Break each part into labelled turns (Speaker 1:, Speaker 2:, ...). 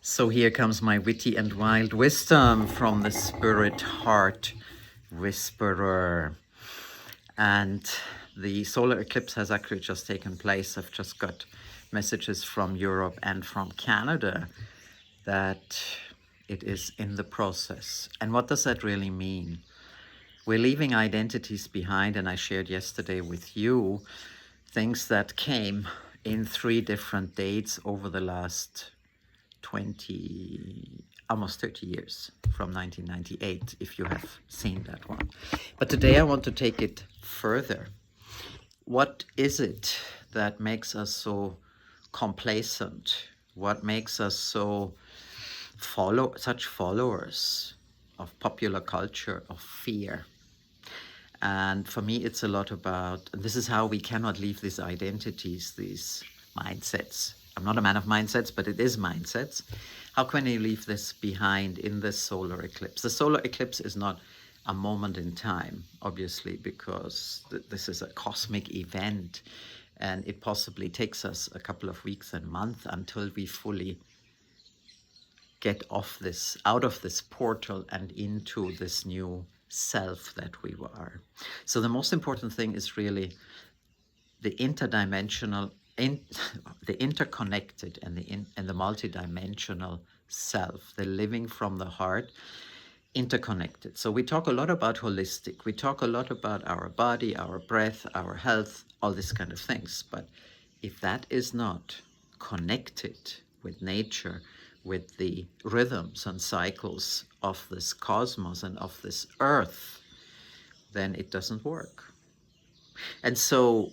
Speaker 1: So here comes my witty and wild wisdom from the spirit heart whisperer. And the solar eclipse has actually just taken place. I've just got messages from Europe and from Canada that it is in the process. And what does that really mean? We're leaving identities behind, and I shared yesterday with you things that came in 3 different dates over the last 20, almost 30 years, from 1998, if you have seen that one. But today I want to take it further. What is it that makes us so complacent? What makes us so such followers of popular culture, of fear? And for me, it's a lot about, and this is how we cannot leave these identities, these mindsets. I'm not a man of mindsets, but it is mindsets. How can we leave this behind in this solar eclipse? The solar eclipse is not a moment in time, obviously, because this is a cosmic event, and it possibly takes us a couple of weeks and months until we fully get out of this portal and into this new self that we are. So the most important thing is really the interdimensional, the interconnected and the multidimensional self, the living from the heart, interconnected. So we talk a lot about holistic. We talk a lot about our body, our breath, our health, all these kind of things. But if that is not connected with nature, with the rhythms and cycles of this cosmos and of this earth, then it doesn't work. And so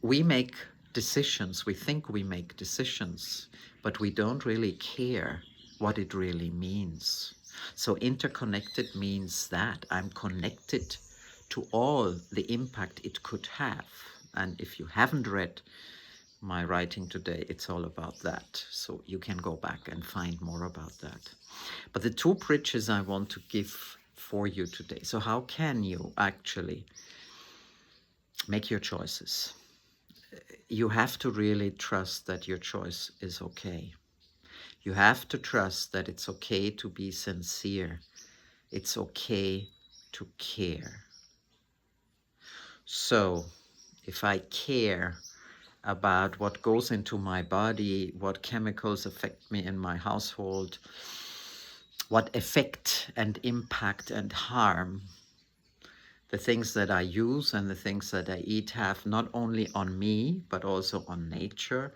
Speaker 1: we make decisions, we think we make decisions, but we don't really care what it really means. So interconnected means that I'm connected to all the impact it could have. And if you haven't read my writing today, it's all about that. So you can go back and find more about that. But the 2 bridges I want to give for you today. So how can you actually make your choices? You have to really trust that your choice is okay. You have to trust that it's okay to be sincere. It's okay to care. So if I care about what goes into my body, what chemicals affect me in my household, what effect and impact and harm the things that I use and the things that I eat have not only on me, but also on nature,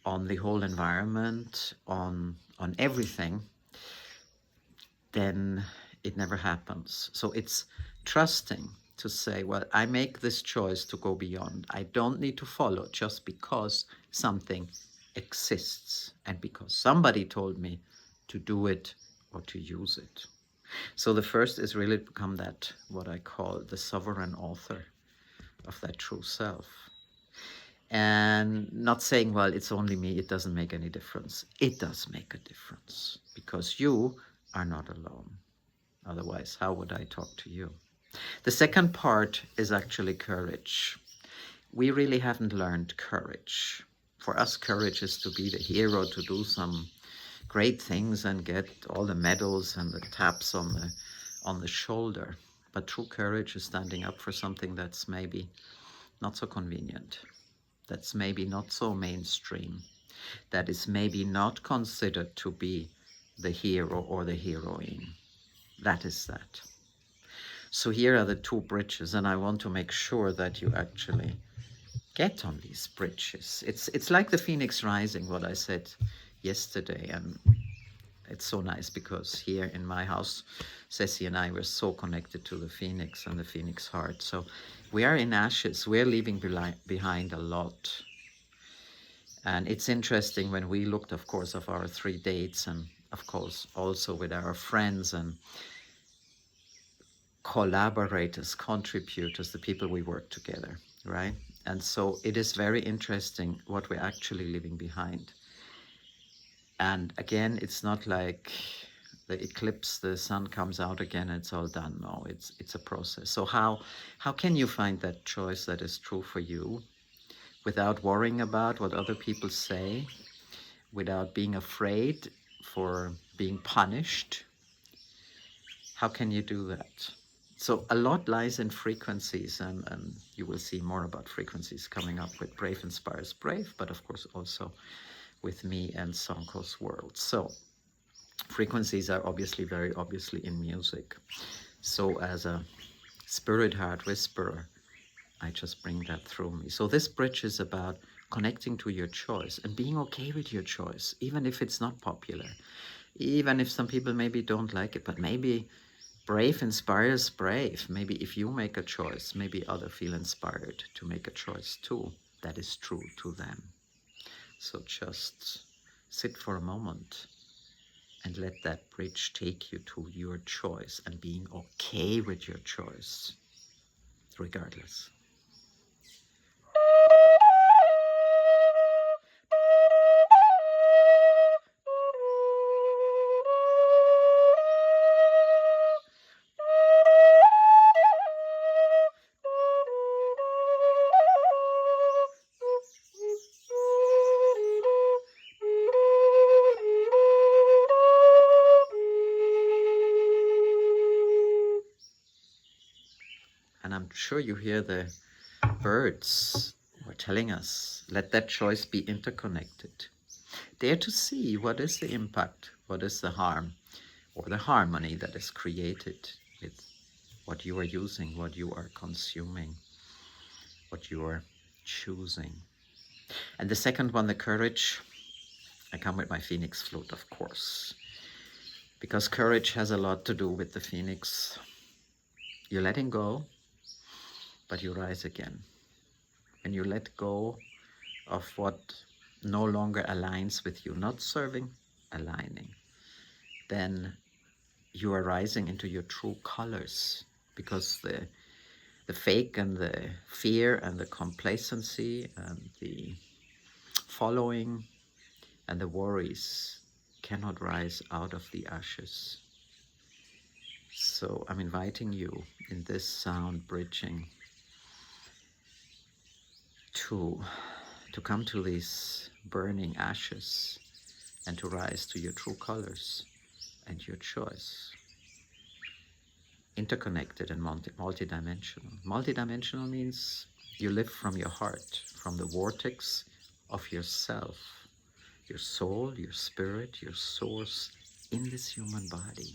Speaker 1: on the whole environment, on everything, then it never happens. So it's trusting to say, well, I make this choice to go beyond. I don't need to follow just because something exists and because somebody told me to do it or to use it. So the first is really to become that, what I call the sovereign author of that true self. And not saying, well, it's only me, it doesn't make any difference. It does make a difference because you are not alone. Otherwise, how would I talk to you? The second part is actually courage. We really haven't learned courage. For us, courage is to be the hero, to do some great things and get all the medals and the taps on the shoulder. But true courage is standing up for something that's maybe not so convenient, that's maybe not so mainstream, that is maybe not considered to be the hero or the heroine. That is that. So here are the 2 bridges, and I want to make sure that you actually get on these bridges. It's like the Phoenix Rising, what I said yesterday, and it's so nice because here in my house, Ceci and I were so connected to the Phoenix and the Phoenix heart. So we are in ashes. We're leaving behind a lot. And it's interesting when we looked, of course, of our 3 dates and, of course, also with our friends and collaborators, contributors, the people we work together, right? And so it is very interesting what we're actually leaving behind. And again, it's not like the eclipse, the sun comes out again, it's all done. No, it's a process. So how can you find that choice that is true for you without worrying about what other people say, without being afraid, for being punished. How can you do that? So a lot lies in frequencies, and you will see more about frequencies coming up with Brave Inspires Brave, but of course also with me and Sonko's World. So frequencies are obviously, very obviously in music. So as a spirit heart whisperer, I just bring that through me. So this bridge is about connecting to your choice and being okay with your choice, even if it's not popular, even if some people maybe don't like it, but maybe brave inspires brave. Maybe if you make a choice, maybe others feel inspired to make a choice too. That is true to them. So just sit for a moment and let that bridge take you to your choice and being okay with your choice, regardless. And I'm sure you hear the birds who are telling us, let that choice be interconnected. Dare to see what is the impact, what is the harm, or the harmony that is created with what you are using, what you are consuming, what you are choosing. And the second one, the courage, I come with my Phoenix flute, of course, because courage has a lot to do with the Phoenix. You're letting go, but you rise again. When you let go of what no longer aligns with you, not serving, aligning, then you are rising into your true colors, because the fake and the fear and the complacency and the following and the worries cannot rise out of the ashes. So I'm inviting you in this sound bridging to come to these burning ashes and to rise to your true colors and your choice. Interconnected and multidimensional. Multidimensional means you live from your heart, from the vortex of yourself, your soul, your spirit, your source in this human body,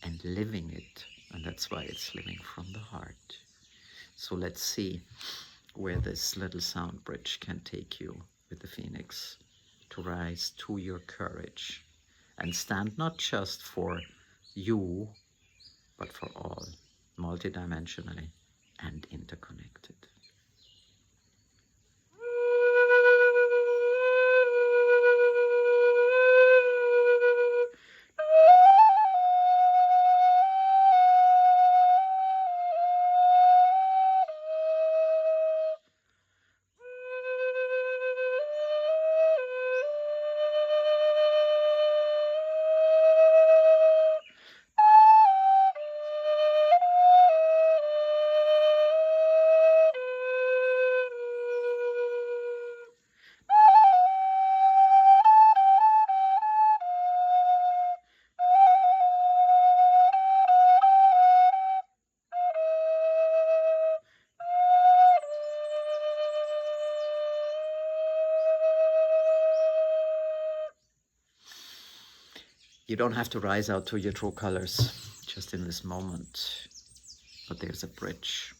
Speaker 1: and living it. And that's why it's living from the heart. So let's see where this little sound bridge can take you with the Phoenix to rise to your courage and stand not just for you, but for all, multidimensionally and interconnected. You don't have to rise out to your true colors just in this moment, but there's a bridge.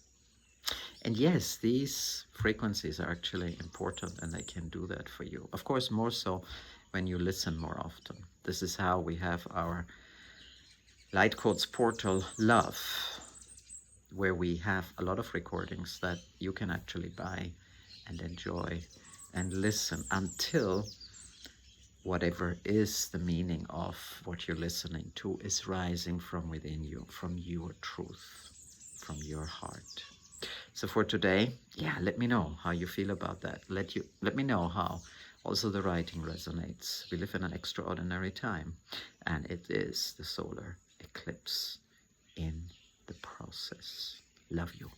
Speaker 1: And yes, these frequencies are actually important and they can do that for you. Of course, more so when you listen more often. This is how we have our Light Codes portal Love, where we have a lot of recordings that you can actually buy and enjoy and listen until whatever is the meaning of what you're listening to is rising from within you, from your truth, from your heart. So for today, yeah, let me know how you feel about that. Let me know how also the writing resonates. We live in an extraordinary time, and it is the solar eclipse in the process. Love you.